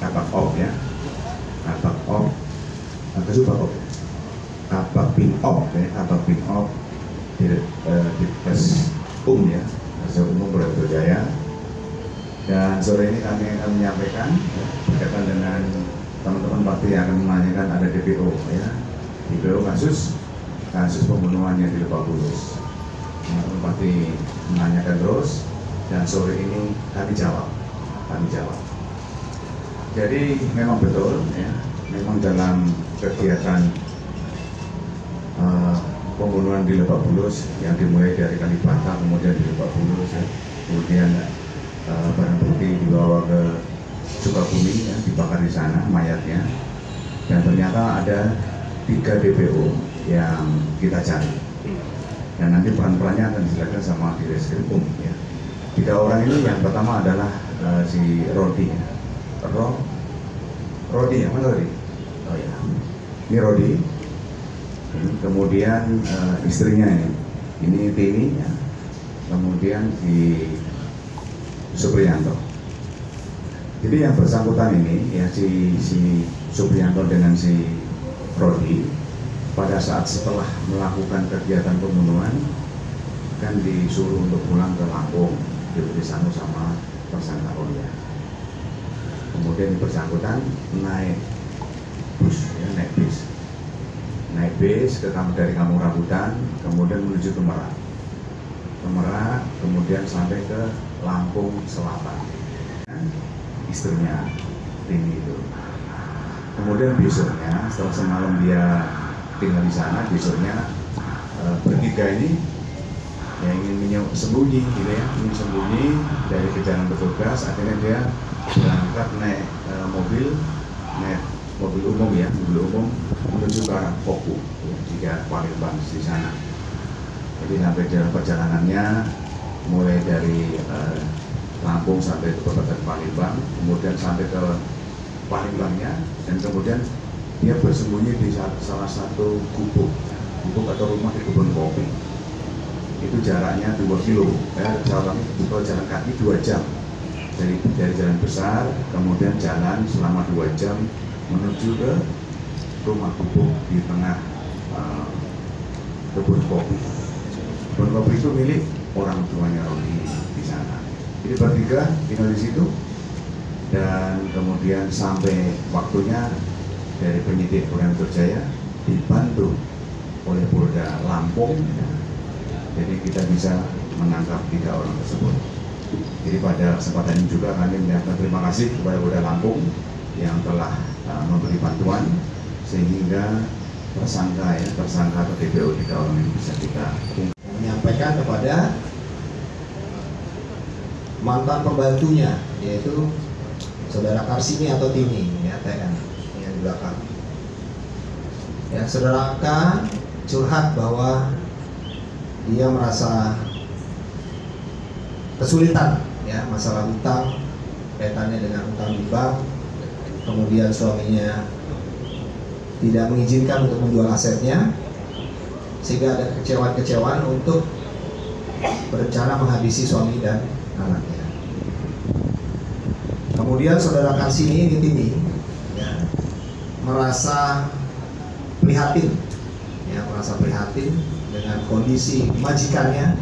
Kabak op ya, kabak op, kesubat op, kabak bin op ya, kabak bin op di tes ya, tes umum Polda Metro Jaya. Dan sore ini kami akan menyampaikan ya, berkaitan dengan teman-teman pasti yang akan menanyakan ada DPO ya, DPO kasus pembunuhan yang di Lebak Bulus. Teman-teman pasti menanyakan terus, dan sore ini kami jawab. Jadi memang betul ya, memang dalam kegiatan pembunuhan di Lebak Bulus yang dimulai dari Kalibata, kemudian di Lebak Bulus ya, kemudian barang bukti dibawa ke Sukabumi ya, dibakar di sana mayatnya, dan ternyata ada 3 DPO yang kita cari, dan nanti peran-perannya akan dijelaskan sama di Reskrim ya. 3 orang ini, yang pertama adalah si Rodi ya. Rodi ya, mana Rodi? Oh ya, ini Rodi. Kemudian istrinya ini Tini ya. Kemudian si Supriyanto. Jadi yang bersangkutan ini ya, si Supriyanto dengan si Rodi, pada saat setelah melakukan kegiatan pembunuhan kan disuruh untuk pulang ke Lampung, diberi sanu sama tersangka Olia. Kemudian bersangkutan naik bus ya, naik bis dari Kampung Rambutan, kemudian menuju ke Merak, kemudian sampai ke Lampung Selatan. Istrinya Tini itu. Kemudian besoknya, setelah semalam dia tinggal di sana, besoknya bertiga ini yang ingin sembunyi gitu ya, ingin sembunyi dari kejaran petugas. Akhirnya dia berangkat naik mobil umum ya, mobil umum menuju ke arah Poku jika Palembang di sana. Jadi sampai dalam perjalanannya mulai dari Lampung sampai ke Kabupaten Palembang, kemudian sampai ke Palembangnya, dan kemudian dia bersembunyi di salah satu gubuk atau rumah di kebun kopi. Itu jaraknya 2 kilo, jalan kaki 2 jam dari jalan besar, kemudian jalan selama 2 jam menuju ke rumah gubuk di tengah kebun kopi. Kebun kopi itu milik orang tuanya Rodi di sana. Jadi bertiga tinggal di situ, dan kemudian sampai waktunya dari penyidik Polda Metro Jaya dibantu oleh Polda Lampung ya. Jadi kita bisa menangkap 3 orang tersebut. Jadi pada kesempatan ini juga kami menyampaikan terima kasih kepada Polda Lampung yang telah memberi bantuan sehingga tersangka atau DPO 3 orang ini bisa kita menyampaikan kepada mantan pembantunya, yaitu saudara Karsini atau Tini ya, TN yang di belakang. Ya, saudara K curhat bahwa dia merasa kesulitan ya, masalah utang, kaitannya dengan utang di bank. Kemudian suaminya tidak mengizinkan untuk menjual asetnya, sehingga ada kekecewaan untuk berencana menghabisi suami dan anaknya. Kemudian saudara Karsini ini Tini ya, merasa prihatin dengan kondisi majikannya,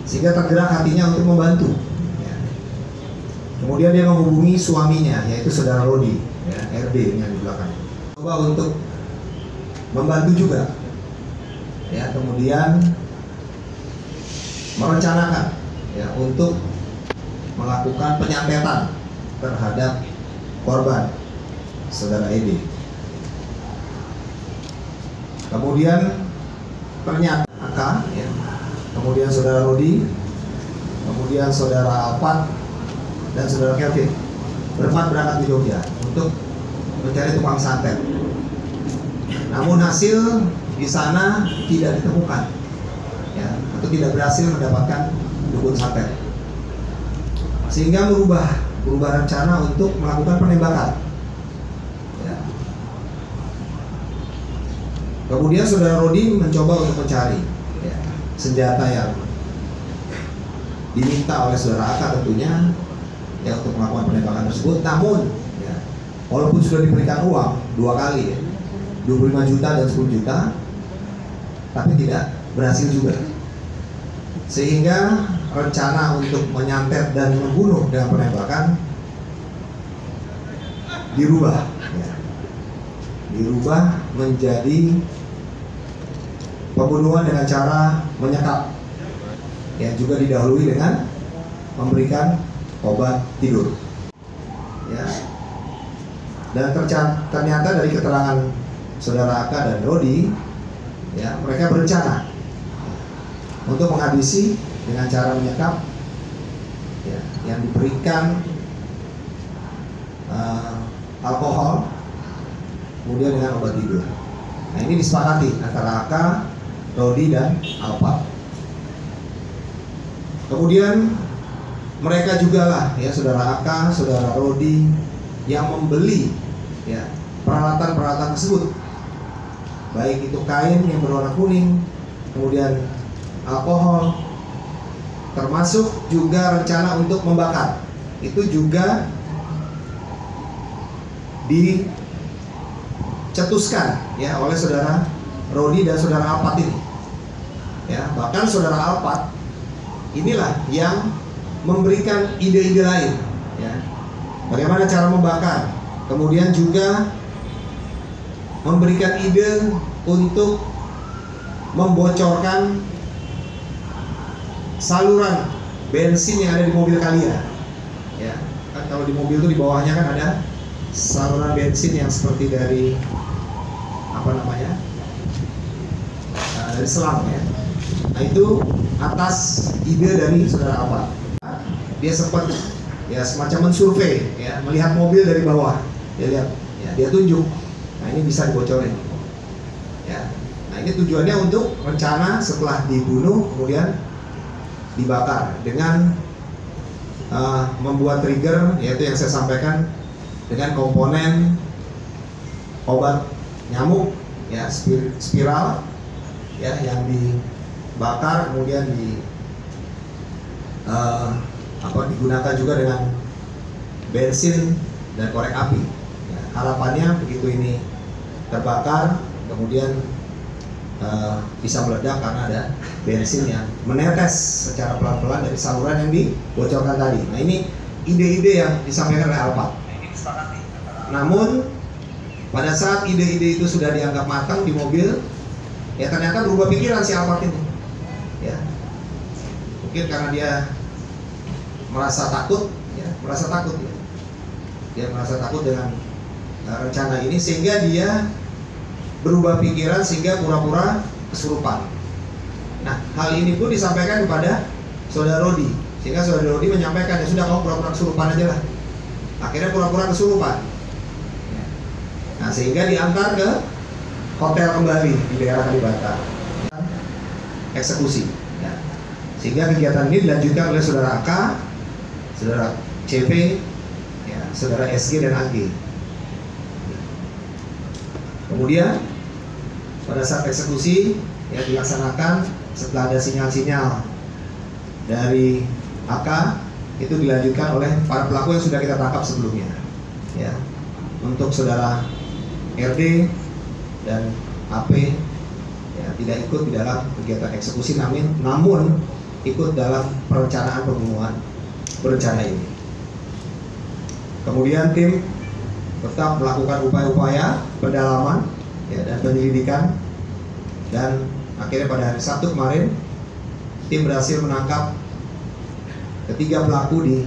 sehingga tergerak hatinya untuk membantu ya. Kemudian dia menghubungi suaminya, yaitu saudara Rodi ya, RD yang di belakang, coba untuk membantu juga ya. Kemudian merencanakan ya untuk melakukan penyantetan terhadap korban saudara Edi. Kemudian ternyata AK ya, kemudian saudara Rodi, kemudian saudara Alpan dan saudara Kevin berempat berangkat di Jogja untuk mencari tukang santet. Namun hasil di sana tidak ditemukan ya, atau tidak berhasil mendapatkan dukun santet, sehingga merubah rencana untuk melakukan penembakan ya. Kemudian saudara Rodi mencoba untuk mencari ya, senjata yang diminta oleh saudara AK tentunya ya untuk melakukan penembakan tersebut. Namun ya, walaupun sudah diberikan uang 2 kali ya, 25 juta dan 10 juta, tapi tidak berhasil juga. Sehingga rencana untuk menyantet dan membunuh dengan penembakan dirubah ya. Dirubah menjadi pembunuhan dengan cara menyekap, yang juga didahului dengan memberikan obat tidur ya. Dan ternyata dari keterangan saudara Aka dan Rodi ya, mereka berencana untuk menghabisi dengan cara menyekap ya, yang diberikan alkohol kemudian dengan obat tidur. Nah, ini disepakati antara Aka, Rodi dan Alpa. Kemudian mereka juga lah ya, saudara Aka, saudara Rodi, yang membeli ya peralatan-peralatan tersebut, baik itu kain yang berwarna kuning, kemudian alkohol, termasuk juga rencana untuk membakar. Itu juga dicetuskan ya oleh saudara Rodi dan saudara Alpat ini ya. Bahkan saudara Alpat inilah yang memberikan ide-ide lain ya, bagaimana cara membakar, kemudian juga memberikan ide untuk membocorkan saluran bensin yang ada di mobil kalian ya. Kan kalau di mobil itu di bawahnya kan ada saluran bensin yang seperti dari dari selang ya. Nah, itu atas ide dari saudara Alpa. Dia sempat ya semacam mensurvei ya, melihat mobil dari bawah, dia lihat ya, dia tunjuk, nah ini bisa dibocorin ya. Nah, ini tujuannya untuk rencana setelah dibunuh kemudian dibakar dengan membuat trigger, yaitu yang saya sampaikan, dengan komponen obat nyamuk ya, spiral ya, yang dibakar kemudian digunakan juga dengan bensin dan korek api ya. Harapannya begitu ini terbakar kemudian bisa meledak karena ada bensin yang menetes secara pelan-pelan dari saluran yang dibocorkan tadi. Nah, ini ide-ide yang disampaikan oleh Alpa. Namun pada saat ide-ide itu sudah dianggap matang di mobil, ya ternyata berubah pikiran si Alpa ini ya. Mungkin karena dia merasa takut ya, dia merasa takut dengan rencana ini, sehingga dia berubah pikiran sehingga pura-pura kesurupan. Nah, hal ini pun disampaikan kepada saudara Rodi, sehingga saudara Rodi menyampaikan, ya sudah, kamu pura-pura kesurupan aja lah. Akhirnya pura-pura kesurupan. Nah, sehingga diantar ke hotel kembali di daerah Kalibata, eksekusi ya. Sehingga kegiatan ini dilanjutkan oleh saudara AK, saudara CP ya, saudara SG dan AG. Kemudian pada saat eksekusi ya dilaksanakan, setelah ada sinyal-sinyal dari AK, itu dilanjutkan oleh para pelaku yang sudah kita tangkap sebelumnya ya. Untuk saudara RD dan AP ya, tidak ikut di dalam kegiatan eksekusi, namun ikut dalam perencanaan pembunuhan berencana ini. Kemudian tim tetap melakukan upaya-upaya pendalaman ya, dan penyelidikan, dan akhirnya pada hari Sabtu kemarin tim berhasil menangkap ketiga pelaku di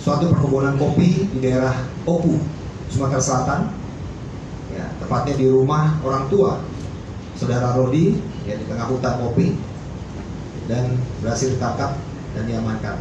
suatu perkebunan kopi di daerah Opu, Sumatera Selatan ya, tepatnya di rumah orang tua saudara Rodi ya, di tengah hutan kopi, dan berhasil ditangkap dan diamankan.